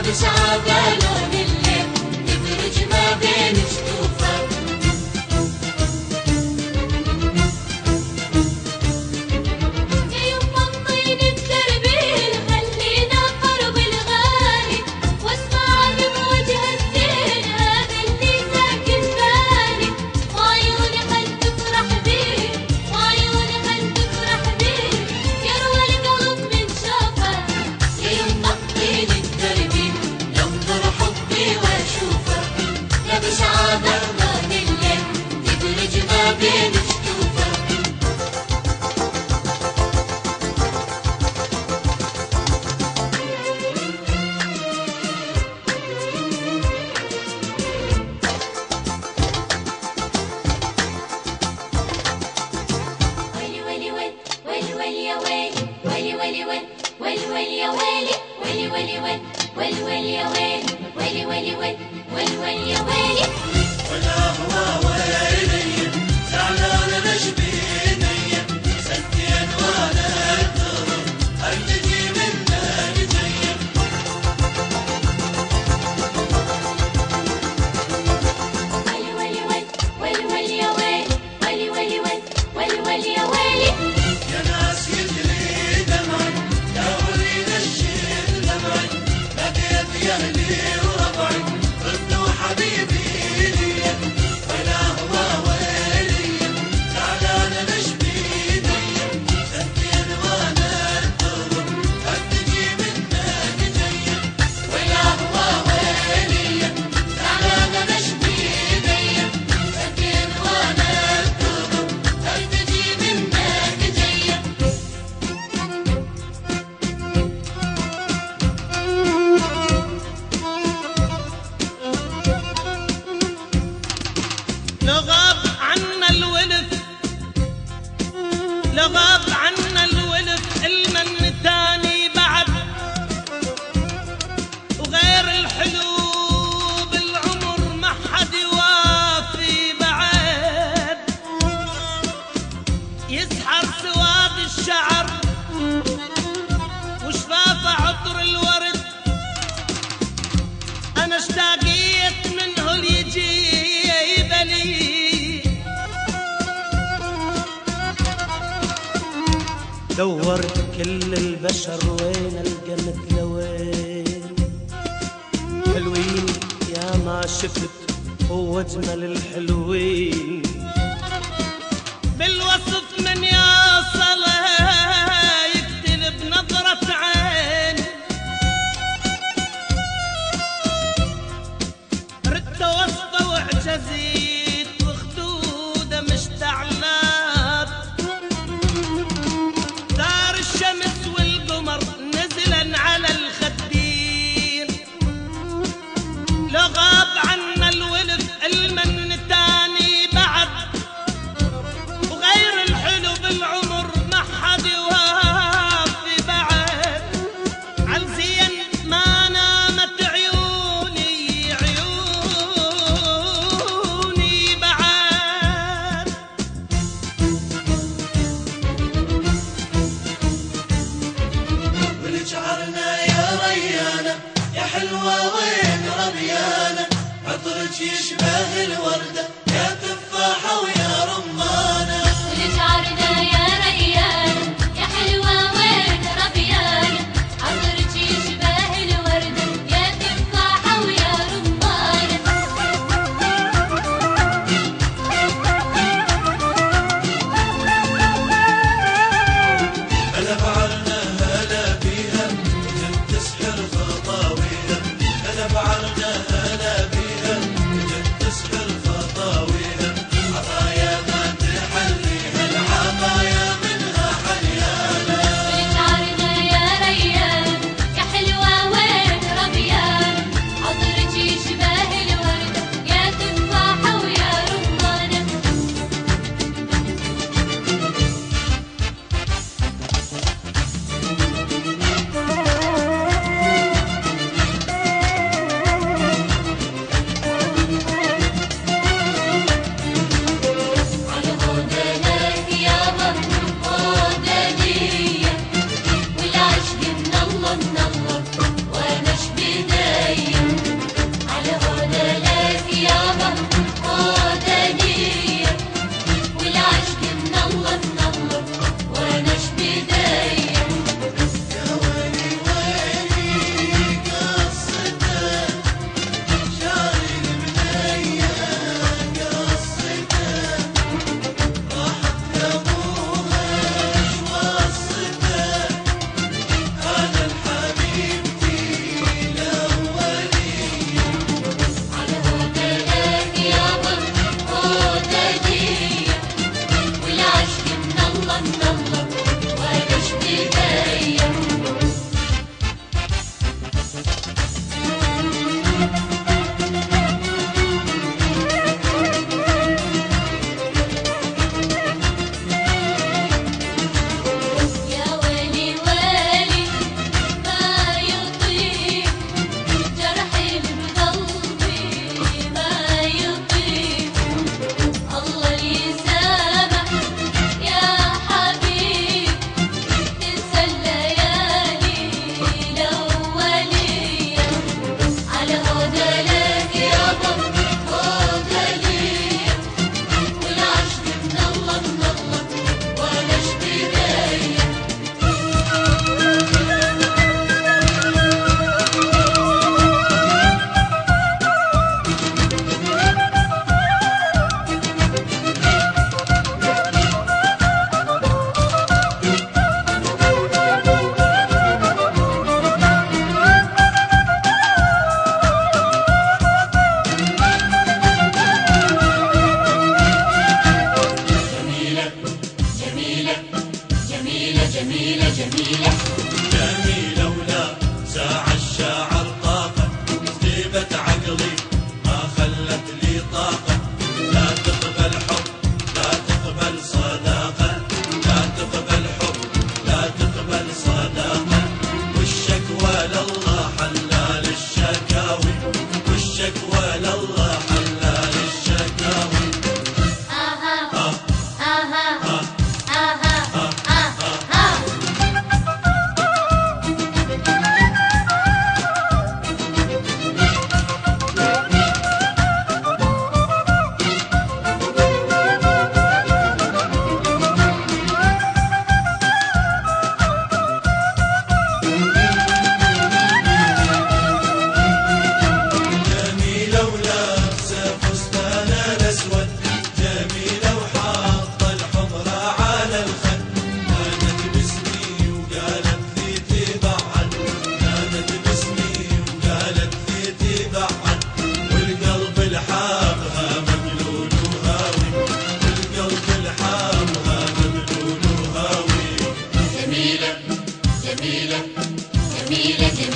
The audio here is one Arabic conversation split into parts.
بشعابة لون الليل يدرج ما بين جفوفه. يا يما الطين التربيل خلينا قرب الغالي واسمع بوجه الزين هذا اللي ساكن بالي وعيوني خل تفرح بيه وعيوني خل تفرح بيه يروى القلب من شافه. يا يما الطين التربيل ينظر حبي واشوفه يا بشعابة لون الليل يدرج ما بين جفوفه. ويلي ويلي ويل ويلي ويلي يا ويلي ويلي ويلي ويل ويلي ويلي يا ويلي ويلي ويلي ويل ويلي ويلي يا ويلي ويلي ويلي ويل ويلي ويلي يا ويلي. ولا هو ويلي زعلان مشبيني سنتين وانا انتظر هل تجي منك جاي. ويلي ويلي ويل ويلي ويلي يا ويلي ويلي ويلي ويل ويلي ويلي يا ويلي. يا ناس يجري دمعي يا وليد الشيخ دمعي لقيت يا اهلي وربعي ردوا حبيبي لي. ولا هو ويلي زعلان مشبيني سنتين وانا انتظر هل تجي منك جاي. ولا هو ويلي زعلان مشبيني سنتين وانا انتظر هل تجي منك جايه. لو غاب عنا الولف لو غاب عنا الولف المن تاني بعد وغير الحلو بالعمر ما حد يوافي بعد. يسحر سواد الشعر وشفافه عطر الورد انا اشتاقيت منه ليجيب لي. دورت كل البشر وين القى مثل وين حلوين يا ما شفت هو اجمل الحلوين بالوصف من يوصله يقتل بنظرة عين. ردت وصفه وعجزيت وخدوده مشتعلات دار الشمس والقمر نزلا على الخدين. لو غاب عنا الولف المن تاني بعد وغير الحلو بالعمر ما حد يوافي بعد. عالزين ما نامت عيوني عيوني بعد. ولجعلنا يا ريانة يا حلوة وين ربيانة عطرك يشبه الوردة يا تفاحة ويا رمانة. ولجعلنا يا ريان يا حلوة وين ربيانة عطرك يشبه الوردة يا تفاحة ويا رمانة. هلا بعرنا هلا بيها جت تسحر خطاويها. هلا بعرنا هلا بيها جت تسحر خطاويها.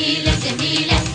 جميلة جميلة